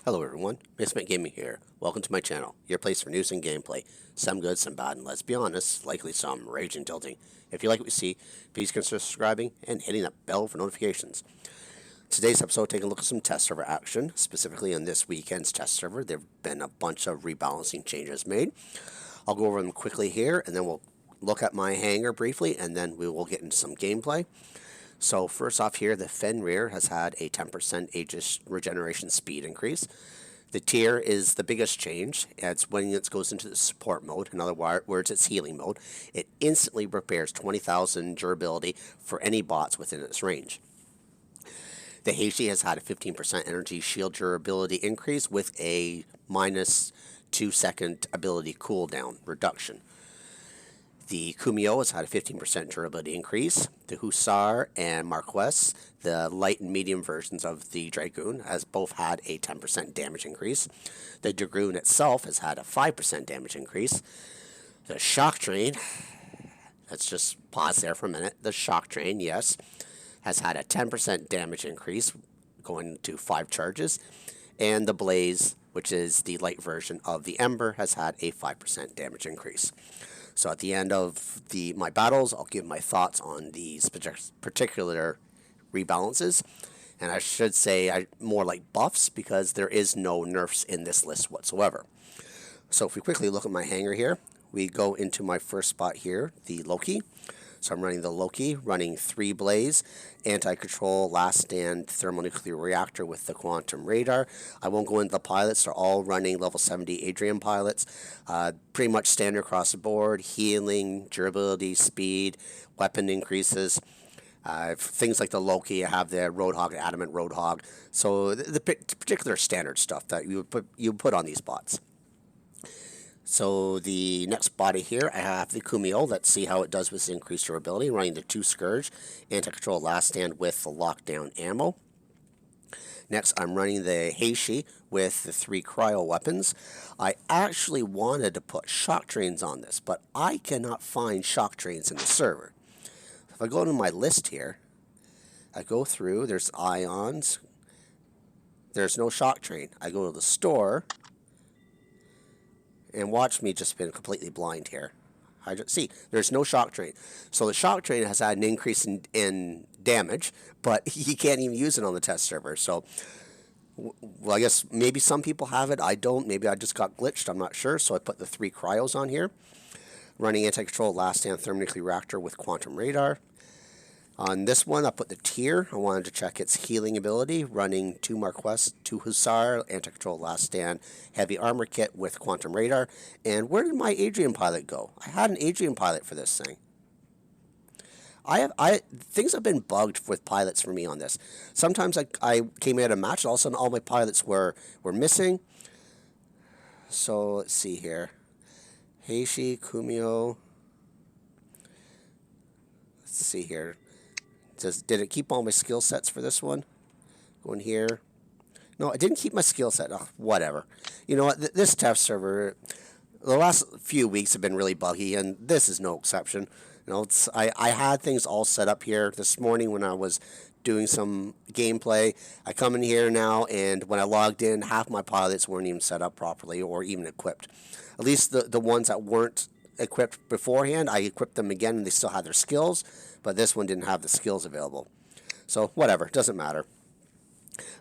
Hello everyone, Mixfant Gaming here. Welcome to my channel, your place for news and gameplay. Some good, some bad, and let's be honest, likely some raging tilting. If you like what you see, please consider subscribing and hitting that bell for notifications. Today's episode, taking a look at some test server action, specifically on this weekend's test server. There have been a bunch of rebalancing changes made. I'll go over them quickly here, and then we'll look at my hangar briefly, and then we will get into some gameplay. So first off here, the Fenrir has had a 10% Aegis regeneration speed increase. The tier is the biggest change. It's when it goes into the support mode. In other words, it's healing mode. It instantly repairs 20,000 durability for any bots within its range. The Heishi has had a 15% energy shield durability increase with a minus 2-second ability cooldown reduction. The Kumio has had a 15% durability increase. The Hussar and Marquess, the light and medium versions of the Dragoon, has both had a 10% damage increase. The Dragoon itself has had a 5% damage increase. The Shock Train, let's just pause there for a minute. The Shock Train, yes, has had a 10% damage increase, going to 5 charges. And the Blaze, which is the light version of the Ember, has had a 5% damage increase. So at the end of my battles, I'll give my thoughts on these particular rebalances. And I should say more like buffs, because there is no nerfs in this list whatsoever. So if we quickly look at my hangar here, we go into my first spot here, the Loki. So I'm running the Loki, running 3 Blaze, anti-control, last stand, thermonuclear reactor with the quantum radar. I won't go into the pilots. They're all running level 70 Adrian pilots. Pretty much standard across the board, healing, durability, speed, weapon increases. Things like the Loki, I have the Roadhog, Adamant Roadhog. So the particular standard stuff that you put on these bots. So the next body here, I have the Kumio. Let's see how it does with increased durability. Running the 2 Scourge, anti-control last stand with the lockdown ammo. Next, I'm running the Heishi with the 3 Cryo weapons. I actually wanted to put shock trains on this, but I cannot find shock trains in the server. If I go to my list here, I go through, there's ions. There's no shock train. I go to the store. And watch me just been completely blind here. See, there's no shock train. So the shock train has had an increase in damage, but you can't even use it on the test server. So, well, I guess maybe some people have it. I don't. Maybe I just got glitched. I'm not sure. So I put the 3 Cryos on here. Running anti-control last stand thermonuclear reactor with quantum radar. On this one, I put the tier. I wanted to check its healing ability. Running 2 Marquess, 2 Hussar, anti-control last stand, heavy armor kit with quantum radar. And where did my Adrian pilot go? I had an Adrian pilot for this thing. Things have been bugged with pilots for me on this. Sometimes I came out of a match, and all of a sudden all my pilots were missing. So let's see here. Heishi, Kumio. Let's see here. Did it keep all my skill sets for this one? Going here. No, I didn't keep my skill set. Oh, whatever. You know what? This test server, the last few weeks have been really buggy, and this is no exception. You know, I had things all set up here this morning when I was doing some gameplay. I come in here now, and when I logged in, half my pilots weren't even set up properly or even equipped. At least the ones that weren't equipped beforehand, I equipped them again and they still had their skills, but this one didn't have the skills available. So whatever, doesn't matter.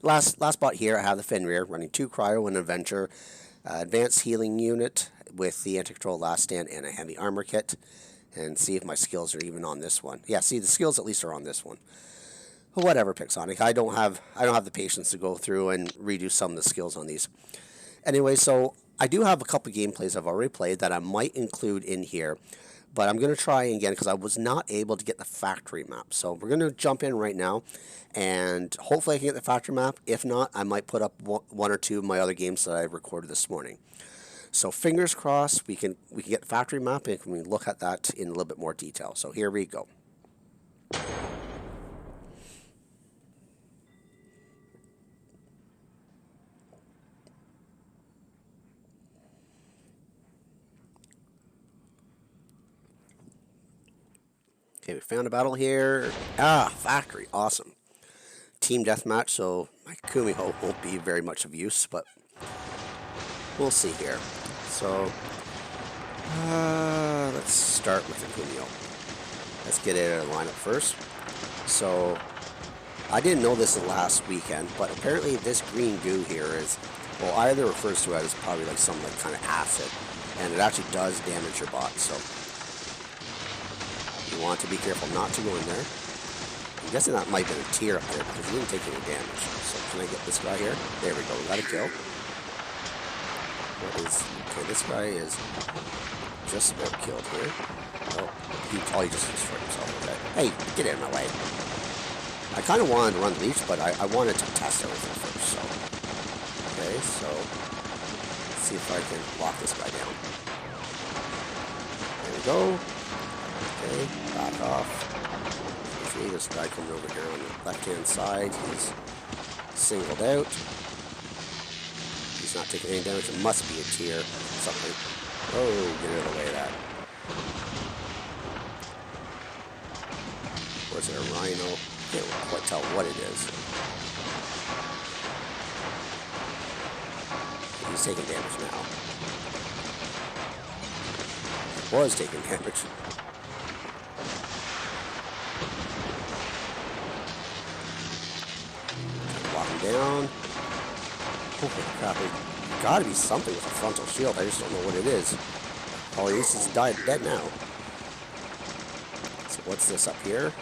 Last spot here, I have the Fenrir running 2 Cryo and Adventure, advanced healing unit with the anti-control last stand and a heavy armor kit, and see if my skills are even on this one. Yeah, see, the skills at least are on this one. Whatever, Pixonic. I don't have the patience to go through and redo some of the skills on these. Anyway, so I do have a couple of gameplays I've already played that I might include in here, but I'm going to try again because I was not able to get the factory map. So we're going to jump in right now, and hopefully I can get the factory map. If not, I might put up 1 or 2 of my other games that I recorded this morning. So fingers crossed we can get the factory map, and we can look at that in a little bit more detail. So here we go. Okay, we found a battle here. Ah, factory. Awesome. Team deathmatch, so my Kumio won't be very much of use, but we'll see here. So, let's start with the Kumio. Let's get it out of the lineup first. So, I didn't know this last weekend, but apparently this green goo here is, well, either refers to it as probably like some like kind of acid, and it actually does damage your bot, so you want to be careful not to go in there. I'm guessing that might have been a tear up there because he didn't take any damage. So can I get this guy here? There we go, we got a kill. What is, okay, this guy is just about killed here. Oh, he just destroyed himself. Okay. Hey, get out of my way. I kind of wanted to run leech, but I wanted to test everything first, so. Okay, so let's see if I can lock this guy down. There we go. Okay, back off. See, this guy coming over here on the left-hand side. He's singled out. He's not taking any damage. It must be a tier. Something. Oh, get out of the way of that. Or is it a rhino? Can't quite tell what it is. He's taking damage now. Was taking damage. Lock him down. Holy crap, there's gotta be something with a frontal shield. I just don't know what it is. Oh, he's dead now. So what's this up here?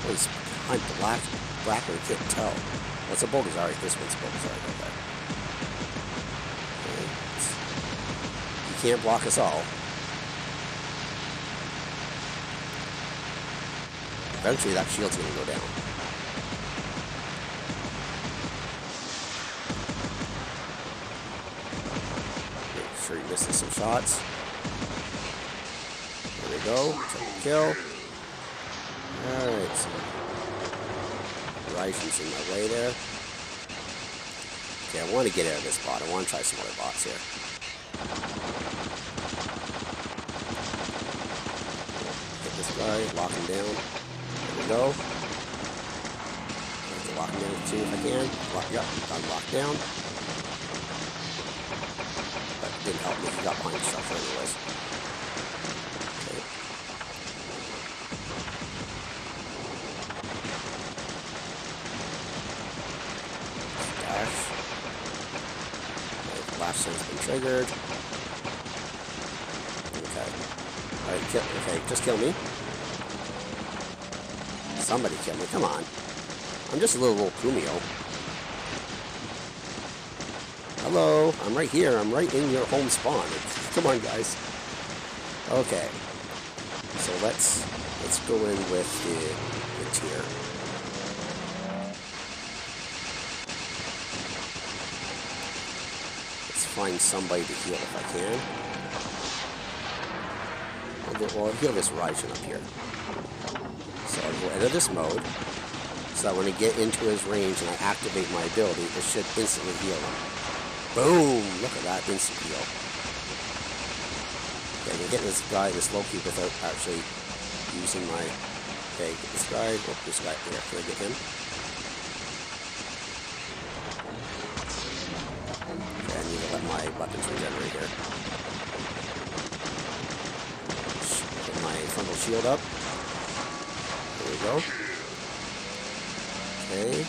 Oh, he's behind black, I can't tell. What's a Bulgazari? This one's a Bulgazari. Okay. You can't block us all. Eventually that shield's gonna go down. Make sure you're missing some shots. There we go. Second kill. Alright, so Raifu's in my way there. Okay, I want to get out of this bot. I want to try some other bots here. Hit this guy, lock him down. There we go. I have to lock him down too if I can. Yep, got him locked down. But it didn't help me. He got behind structure anyways. Okay. Last has been triggered. Okay. Alright, okay, just kill me. Somebody kill me, come on. I'm just a little Kumio. Hello, I'm right here. I'm right in your home spawn. Come on, guys. Okay. So let's go in with the tier. Find somebody to heal if I can. Well, I'll heal this Raijin up here. So I'll go into this mode, so that when I get into his range and I activate my ability, it should instantly heal him. Boom! Look at that, instant heal. Okay, I can get this guy, this Loki, without actually using my... Okay, get this guy, oh, this guy here, can I get him? Let my weapons regenerate here. Put my frontal shield up. There we go. Okay.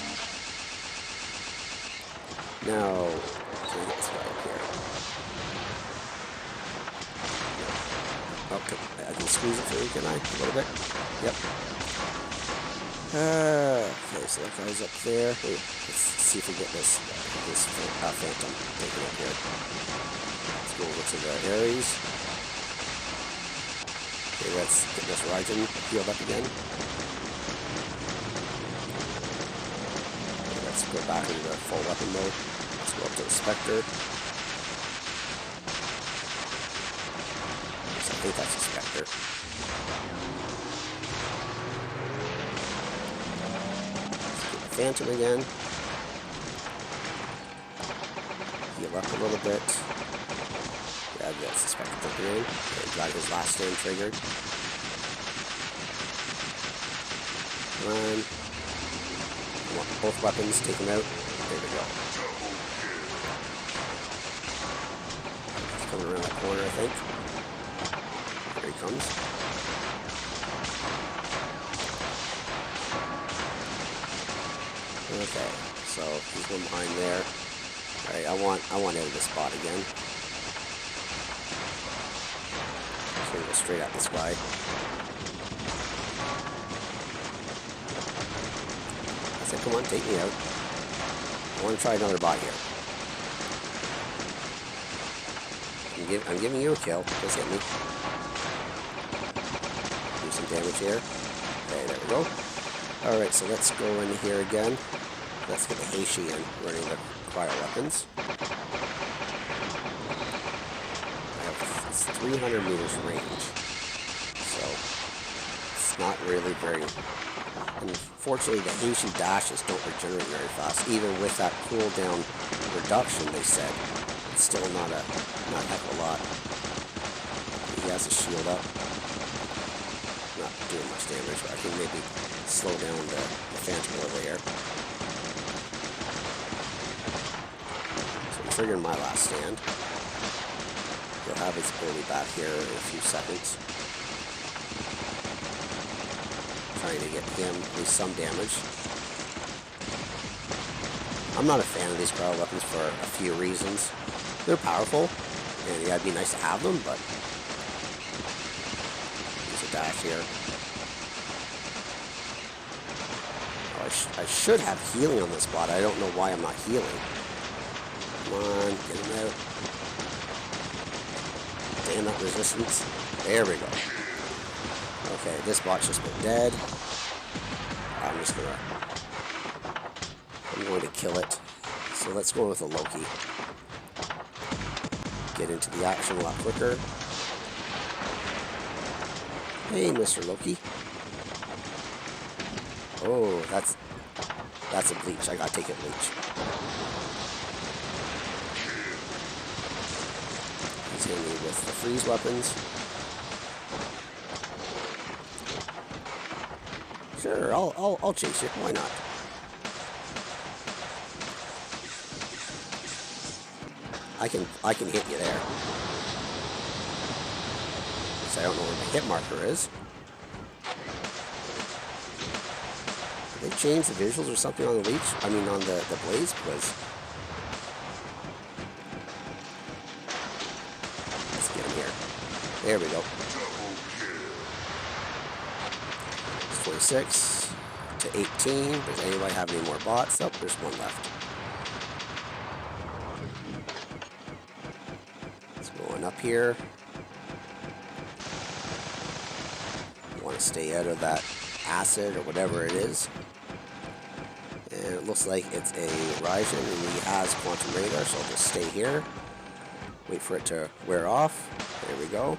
Now, can I get this guy up here? Okay, I can squeeze it through, can I? A little bit? Yep. Okay, so that guy's up there. Hey, let's see if we get this Phantom taken up here. Let's go over to the Ares. Okay, let's get this Raijin healed up again. Okay, let's go back into the full weapon mode. Let's go up to the Spectre. I think that's a Spectre. Phantom again. Heal up a little bit. Yeah, that's the Spectre grenade. Okay, got his last stand triggered. Run. I want both weapons. Take them out. There we go. He's coming around that corner, I think. Here he comes. Okay, so he's going behind there. Alright, I want out of this spot again. So we go straight at this guy. I said, come on, take me out. I want to try another bot here. I'm giving you a kill. Just hit me. Do some damage here. Okay, there we go. Alright, so let's go in here again. Let's get the Heishi in, running the cryo weapons. I have 300 meters range. So, it's not really very... Unfortunately, the Heishi dashes don't regenerate very fast. Even with that cooldown reduction, they said. It's still not a heck of a lot. He has a shield up. Not doing much damage, but I can maybe slow down the Phantom over here. So I'm triggering my last stand. He'll have his ability back here in a few seconds. Trying to get him at least some damage. I'm not a fan of these cryo weapons for a few reasons. They're powerful, and yeah, it'd be nice to have them, but there's a dash here. Oh, I should have healing on this spot. I don't know why I'm not healing. Come on, get him out. Damn that resistance. There we go. Okay, this bot's just been dead. I'm going to kill it. So let's go with a Loki. Get into the action a lot quicker. Hey, Mr. Loki. Oh, that's a Bleach. I gotta take it, Bleach. He's hitting me with the freeze weapons. Sure, I'll chase you. Why not? I can hit you there. So I don't know where the hit marker is. Did they change the visuals or something on the leech? I mean on the blaze? Because let's get him here. There we go. It's 26 to 18. Does anybody have any more bots? Oh, there's one left. Up here. You want to stay out of that acid or whatever it is. And it looks like it's a Ryzen and he has quantum radar, so I'll just stay here. Wait for it to wear off. There we go.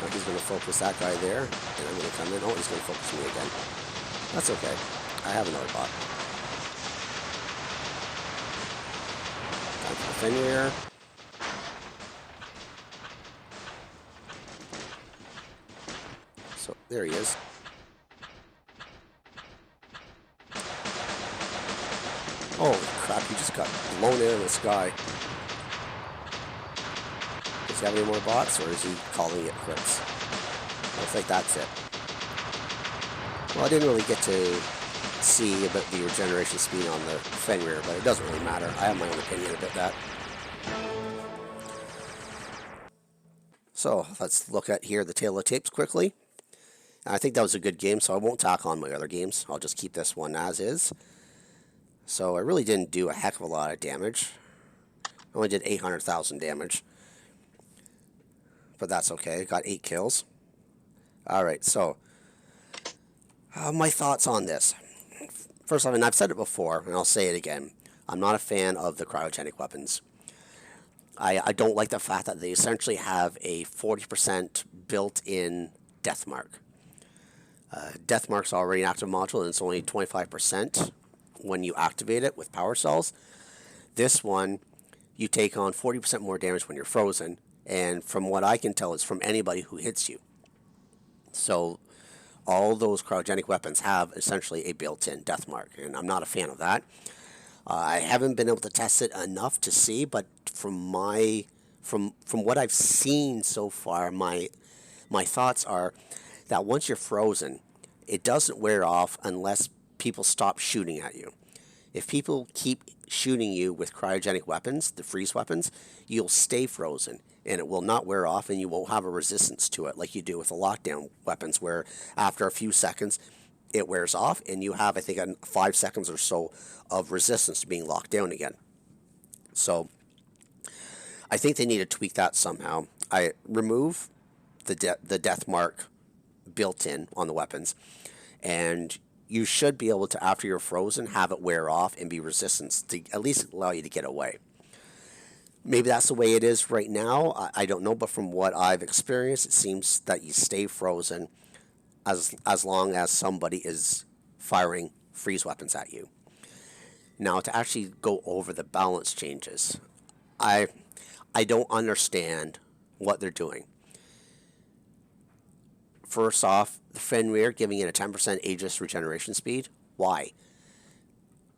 Now he's going to focus that guy there. And I'm going to come in. Oh, he's going to focus me again. That's okay. I have another bot. Time for the Fenrir. So, there he is. Holy crap, he just got blown into the sky. Does he have any more bots, or is he calling it quits? Looks like that's it. Well, I didn't really get to see about the regeneration speed on the Fenrir, but it doesn't really matter. I have my own opinion about that. So, let's look at here the tail of the tapes quickly. I think that was a good game, so I won't tack on my other games. I'll just keep this one as is. So I really didn't do a heck of a lot of damage. I only did 800,000 damage. But that's okay. Got 8 kills. Alright, so my thoughts on this. First off, and I've said it before, and I'll say it again. I'm not a fan of the cryogenic weapons. I don't like the fact that they essentially have a 40% built-in death mark. Death mark's already an active module, and it's only 25% when you activate it with power cells. This one, you take on 40% more damage when you're frozen, and from what I can tell, it's from anybody who hits you. So, all those cryogenic weapons have essentially a built-in death mark, and I'm not a fan of that. I haven't been able to test it enough to see, but from what I've seen so far, my thoughts are that once you're frozen, it doesn't wear off unless people stop shooting at you. If people keep shooting you with cryogenic weapons, the freeze weapons, you'll stay frozen and it will not wear off, and you won't have a resistance to it like you do with the lockdown weapons, where after a few seconds it wears off and you have, I think, 5 seconds or so of resistance to being locked down again. So I think they need to tweak that somehow. I remove the death mark built in on the weapons, and you should be able to, after you're frozen, have it wear off and be resistance to at least allow you to get away. Maybe that's the way it is right now. I don't know, but from what I've experienced, it seems that you stay frozen as long as somebody is firing freeze weapons at you. Now, to actually go over the balance changes, I don't understand what they're doing. First off, the Fenrir giving it a 10% Aegis regeneration speed. Why?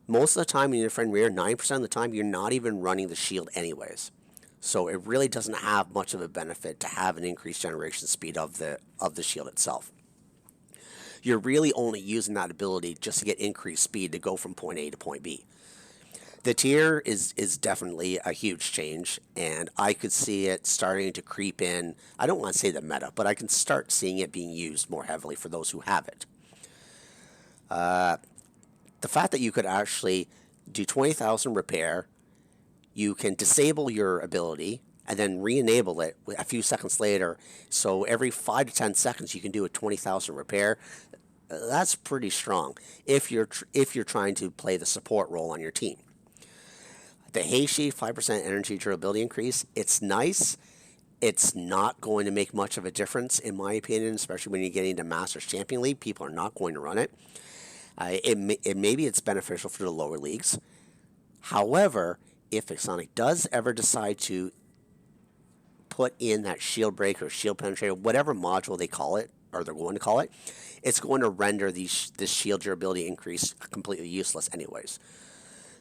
Most of the time in your Fenrir, 9% of the time, you're not even running the shield anyways. So it really doesn't have much of a benefit to have an increased generation speed of the shield itself. You're really only using that ability just to get increased speed to go from point A to point B. The tier is definitely a huge change, and I could see it starting to creep in. I don't want to say the meta, but I can start seeing it being used more heavily for those who have it. The fact that you could actually do 20,000 repair, you can disable your ability and then re-enable it a few seconds later. So every 5 to 10 seconds you can do a 20,000 repair. That's pretty strong if you're trying to play the support role on your team. The Heishi 5% energy durability increase, it's nice. It's not going to make much of a difference, in my opinion, especially when you're getting into Masters Champion League. People are not going to run it. Maybe it's beneficial for the lower leagues. However, if Pixonic does ever decide to put in that shield break or shield penetrator, whatever module they call it, or they're going to call it, it's going to render this shield durability increase completely useless anyways.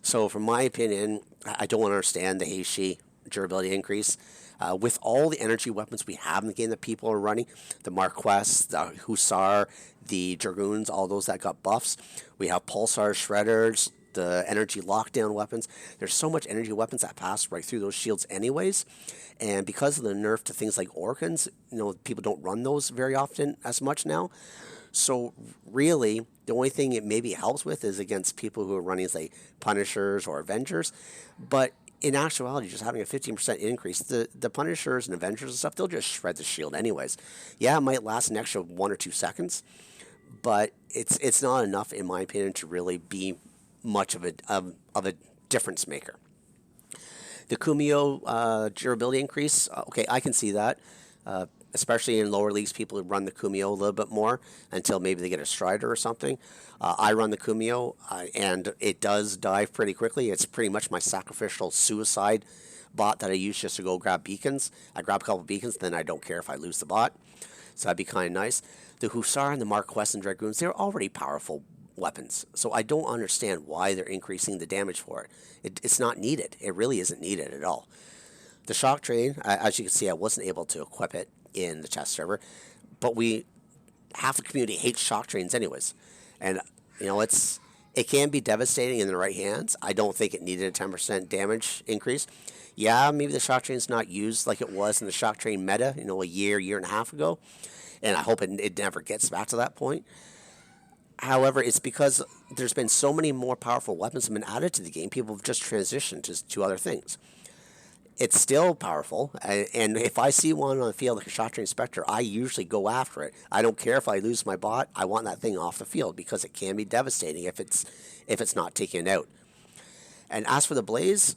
So from my opinion, I don't understand the Heishi durability increase. With all the energy weapons we have in the game that people are running, the Marquess, the Hussar, the Dragoons, all those that got buffs. We have Pulsar Shredders, the energy lockdown weapons. There's so much energy weapons that pass right through those shields anyways. And because of the nerf to things like Orkans, people don't run those very often as much now. So really, the only thing it maybe helps with is against people who are running, say, Punishers or Avengers. But in actuality, just having a 15% increase, the Punishers and Avengers and stuff, they'll just shred the shield anyways. Yeah, it might last an extra 1 or 2 seconds, but it's not enough, in my opinion, to really be much of a difference maker. The Kumio durability increase, okay, I can see that. Especially in lower leagues, people who run the Kumio a little bit more until maybe they get a Strider or something. I run the Kumio, and it does dive pretty quickly. It's pretty much my sacrificial suicide bot that I use just to go grab beacons. I grab a couple of beacons, then I don't care if I lose the bot. So that'd be kind of nice. The Hussar and the Marquess and Dragoons, they're already powerful weapons. So I don't understand why they're increasing the damage for it. It's not needed. It really isn't needed at all. The Shock Train, as you can see, I wasn't able to equip it in the test server, but half the community hates shock trains anyways, and it can be devastating in the right hands. I don't think it needed a 10% damage increase. Yeah, maybe the shock train's not used like it was in the shock train meta, a year and a half ago, and I hope it never gets back to that point. However, it's because there's been so many more powerful weapons have been added to the game. People have just transitioned to other things. It's still powerful, and if I see one on the field like a Shock Train Spectre, I usually go after it. I don't care if I lose my bot. I want that thing off the field because it can be devastating if it's not taken out. And as for the Blaze,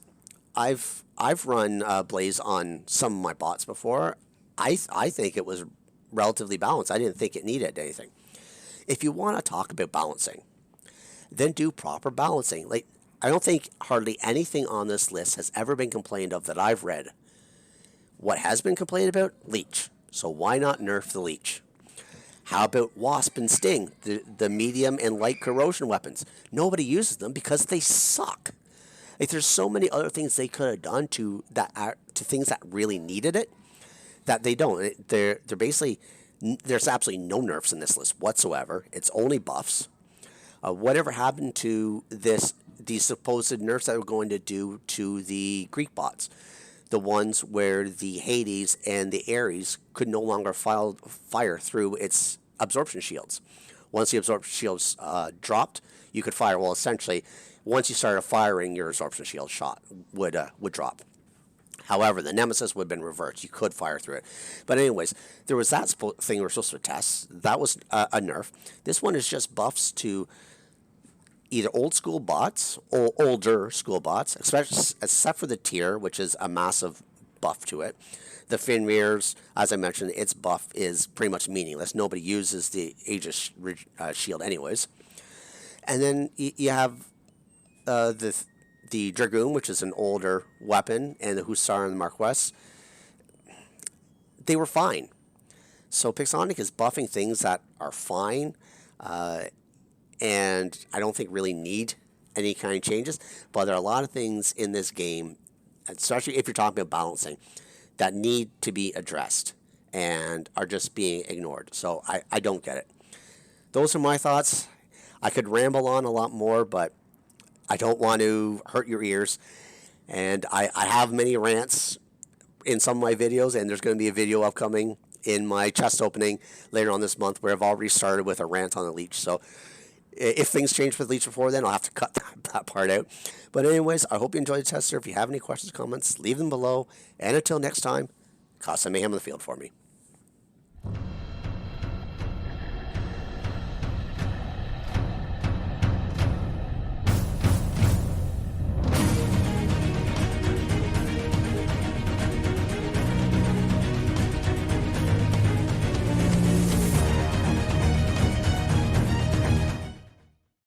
I've run Blaze on some of my bots before. I think it was relatively balanced. I didn't think it needed anything. If you want to talk about balancing, then do proper balancing. I don't think hardly anything on this list has ever been complained of that I've read. What has been complained about? Leech. So why not nerf the Leech? How about Wasp and Sting, the medium and light corrosion weapons? Nobody uses them because they suck. Like, there's so many other things they could have done to things that really needed it that they don't. They're basically, there's absolutely no nerfs in this list whatsoever. It's only buffs. Whatever happened to these supposed nerfs that were going to do to the Greek bots? The ones where the Hades and the Ares could no longer fire through its absorption shields. Once the absorption shields dropped, you could fire. Well, essentially, once you started firing, your absorption shield shot would drop. However, the Nemesis would have been reversed. You could fire through it. But anyways, there was that thing we were supposed to test. That was a nerf. This one is just buffs to either old school bots or older school bots, except for the tier, which is a massive buff to it. The Fenrir's, as I mentioned, its buff is pretty much meaningless. Nobody uses the Aegis shield anyways. And then you have the Dragoon, which is an older weapon, and the Hussar and the Marquess. They were fine. So Pixonic is buffing things that are fine, and I don't think really need any kind of changes. But there are a lot of things in this game, especially if you're talking about balancing, that need to be addressed and are just being ignored. So I don't get it. Those are my thoughts. I could ramble on a lot more, but I don't want to hurt your ears. And I have many rants in some of my videos, and there's going to be a video upcoming in my chest opening later on this month where I've already started with a rant on the leech. So if things change with leech before then, I'll have to cut that part out. But anyways, I hope you enjoyed the tester. If you have any questions or comments, leave them below. And until next time, cause some mayhem in the field for me.